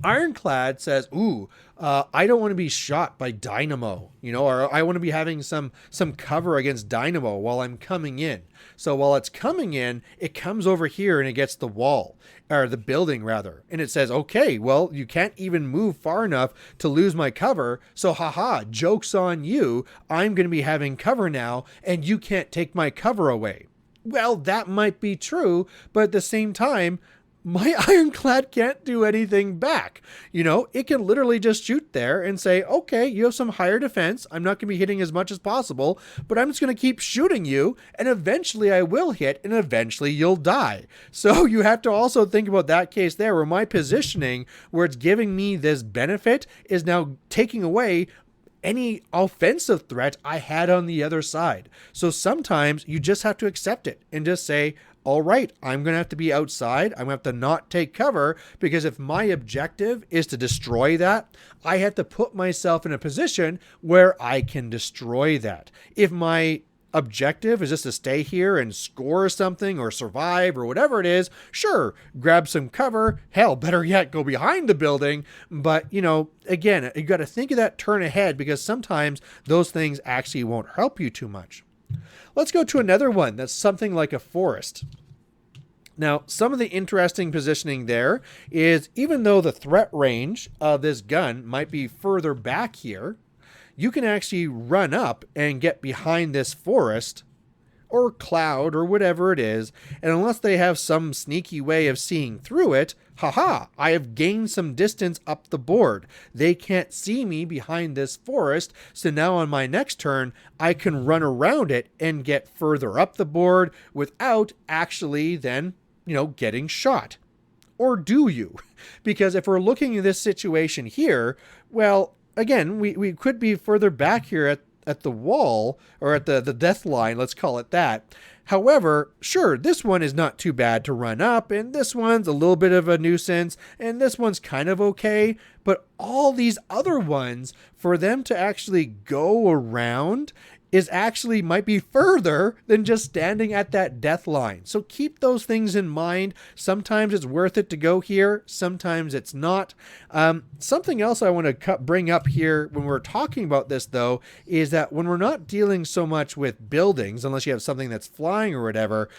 Ironclad says, ooh, I don't want to be shot by Dynamo, or I want to be having some cover against Dynamo while I'm coming in. So while it's coming in, it comes over here and it gets the wall, or the building rather. And it says, okay, well, you can't even move far enough to lose my cover. So haha, joke's on you. I'm going to be having cover now and you can't take my cover away. Well, that might be true, but at the same time, my Ironclad can't do anything back. It can literally just shoot there and say, okay, you have some higher defense. I'm not going to be hitting as much as possible, but I'm just going to keep shooting you. And eventually I will hit and eventually you'll die. So you have to also think about that case there where my positioning, where it's giving me this benefit, is now taking away any offensive threat I had on the other side. So sometimes you just have to accept it and just say, all right, I'm going to have to be outside. I'm going to have to not take cover, because if my objective is to destroy that, I have to put myself in a position where I can destroy that. If my objective is just to stay here and score something or survive or whatever it is, sure, grab some cover. Hell, better yet, go behind the building. But, you know, again, you got to think of that turn ahead, because sometimes those things actually won't help you too much. Let's go to another one that's something like a forest. Now, some of the interesting positioning there is, even though the threat range of this gun might be further back here, you can actually run up and get behind this forest or cloud or whatever it is. And unless they have some sneaky way of seeing through it, haha, I have gained some distance up the board. They can't see me behind this forest. So now on my next turn, I can run around it and get further up the board without actually then, you know, getting shot. Or do you? Because if we're looking at this situation here, well, again, we could be further back here at the wall, or at the death line, let's call it that. However, sure, this one is not too bad to run up, and this one's a little bit of a nuisance, and this one's kind of okay, but all these other ones, for them to actually go around is actually might be further than just standing at that death line. So keep those things in mind. Sometimes it's worth it to go here. Sometimes it's not. Something else I want to bring up here when we're talking about this, though, is that when we're not dealing so much with buildings, unless you have something that's flying or whatever,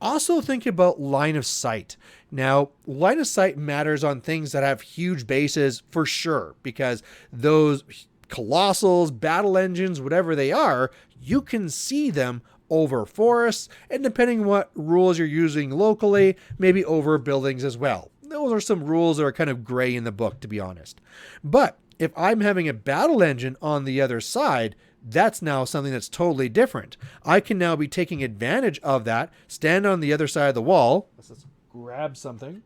also think about line of sight. Now, line of sight matters on things that have huge bases for sure, because those colossals, battle engines, whatever they are, you can see them over forests, and depending on what rules you're using locally, maybe over buildings as well. Those are some rules that are kind of gray in the book, to be honest. But if I'm having a battle engine on the other side, that's now something that's totally different. I can now be taking advantage of that, stand on the other side of the wall. Let's just grab something.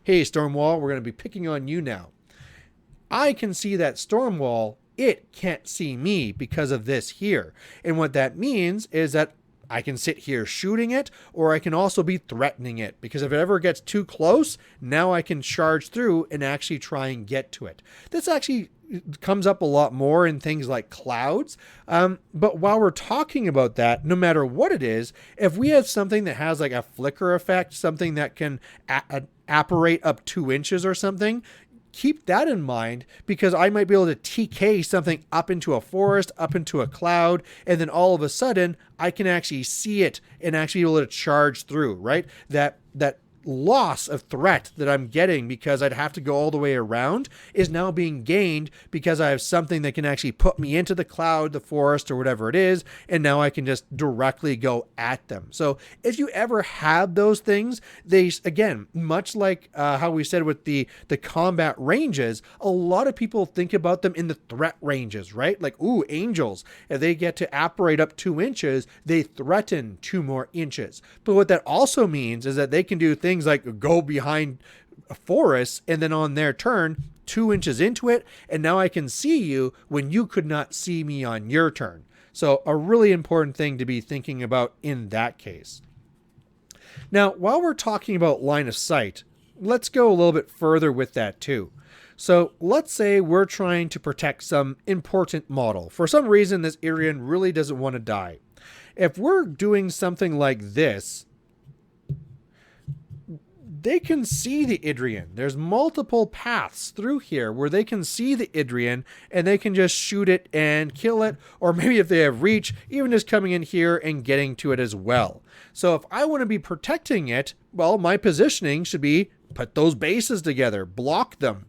Hey, storm wall, we're going to be picking on you now. I can see that storm wall. It can't see me because of this here. And what that means is that I can sit here shooting it, or I can also be threatening it, because if it ever gets too close, now I can charge through and actually try and get to it. This actually comes up a lot more in things like clouds. But while we're talking about that, no matter what it is, if we have something that has like a flicker effect, something that can apparate up 2 inches or something, keep that in mind, because I might be able to TK something up into a forest, up into a cloud, and then all of a sudden I can actually see it and actually be able to charge through, right? That loss of threat that I'm getting because I'd have to go all the way around is now being gained because I have something that can actually put me into the cloud, the forest, or whatever it is, and now I can just directly go at them. So if you ever have those things, they, again, much like how we said with the combat ranges, a lot of people think about them in the threat ranges, right? Like, ooh, angels, if they get to apparate up 2 inches, they threaten 2 more inches. But what that also means is that they can do things like go behind a forest, and then on their turn 2 inches into it, and now I can see you when you could not see me on your turn. So a really important thing to be thinking about in that case. Now, while we're talking about line of sight, let's go a little bit further with that too. So let's say we're trying to protect some important model. For some reason, this Irian really doesn't want to die. If we're doing something like this, they can see the Idrian. There's multiple paths through here where they can see the Idrian and they can just shoot it and kill it. Or maybe if they have reach, even just coming in here and getting to it as well. So if I want to be protecting it, well, my positioning should be put those bases together, block them.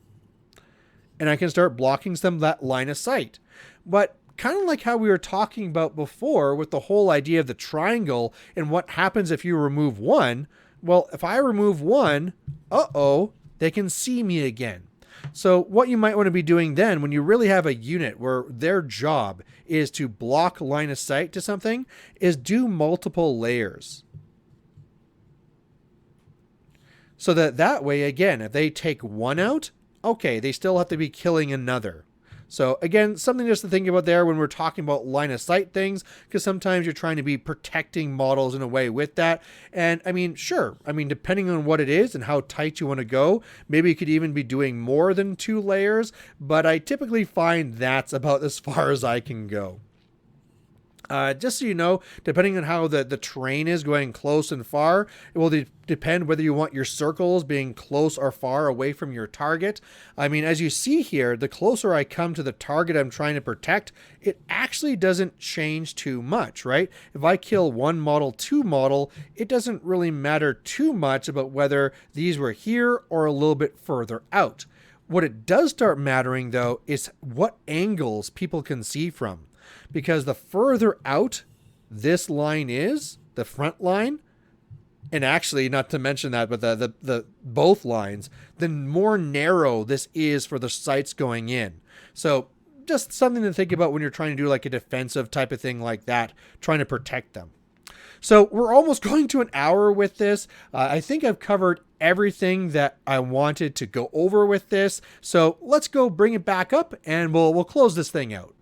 And I can start blocking some that line of sight. But kind of like how we were talking about before with the whole idea of the triangle and what happens if you remove one. Well, if I remove one, they can see me again. So what you might want to be doing then, when you really have a unit where their job is to block line of sight to something, is do multiple layers. So that way, again, if they take one out, okay, they still have to be killing another. So again, something just to think about there when we're talking about line of sight things, because sometimes you're trying to be protecting models in a way with that. And I mean, sure. I mean, depending on what it is and how tight you want to go, maybe you could even be doing more than 2 layers, but I typically find that's about as far as I can go. Just so you know, depending on how the terrain is going close and far, it will depend whether you want your circles being close or far away from your target. I mean, as you see here, the closer I come to the target I'm trying to protect, it actually doesn't change too much, right? If I kill one model, two model, it doesn't really matter too much about whether these were here or a little bit further out. What it does start mattering, though, is what angles people can see from. Because the further out this line is, the front line, and actually not to mention that, but the both lines, the more narrow this is for the sights going in. So just something to think about when you're trying to do like a defensive type of thing like that, trying to protect them. So we're almost going to an hour with this. I think I've covered everything that I wanted to go over with this. So let's go bring it back up and we'll close this thing out.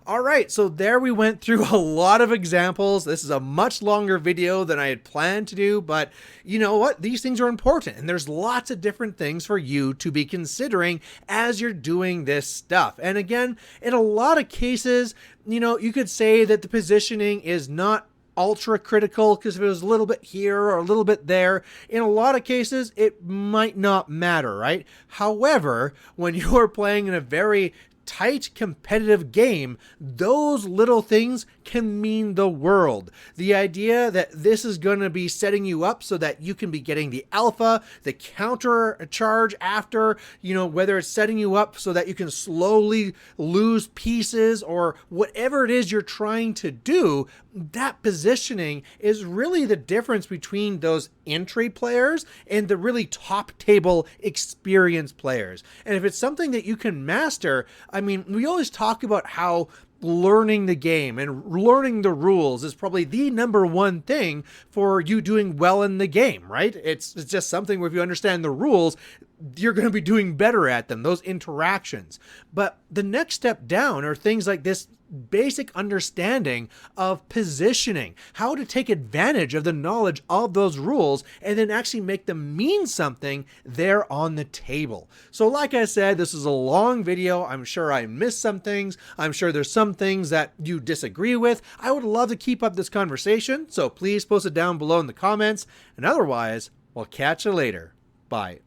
All right, so there we went through a lot of examples. This is a much longer video than I had planned to do, but you know what? These things are important, and there's lots of different things for you to be considering as you're doing this stuff. And again, in a lot of cases, you know, you could say that the positioning is not ultra critical because if it was a little bit here or a little bit there, in a lot of cases, it might not matter, right? However, when you're playing in a very tight competitive game, those little things can mean the world. The idea that this is going to be setting you up so that you can be getting the alpha, the counter charge after, you know, whether it's setting you up so that you can slowly lose pieces or whatever it is you're trying to do, that positioning is really the difference between those entry players and the really top table experienced players. And if it's something that you can master, I mean, we always talk about how learning the game and learning the rules is probably the number one thing for you doing well in the game, right? It's just something where if you understand the rules, you're going to be doing better at them, those interactions. But the next step down are things like this basic understanding of positioning, how to take advantage of the knowledge of those rules and then actually make them mean something there on the table. So like I said, this is a long video. I'm sure I missed some things. I'm sure there's some things that you disagree with. I would love to keep up this conversation, so please post it down below in the comments. And otherwise, we'll catch you later. Bye.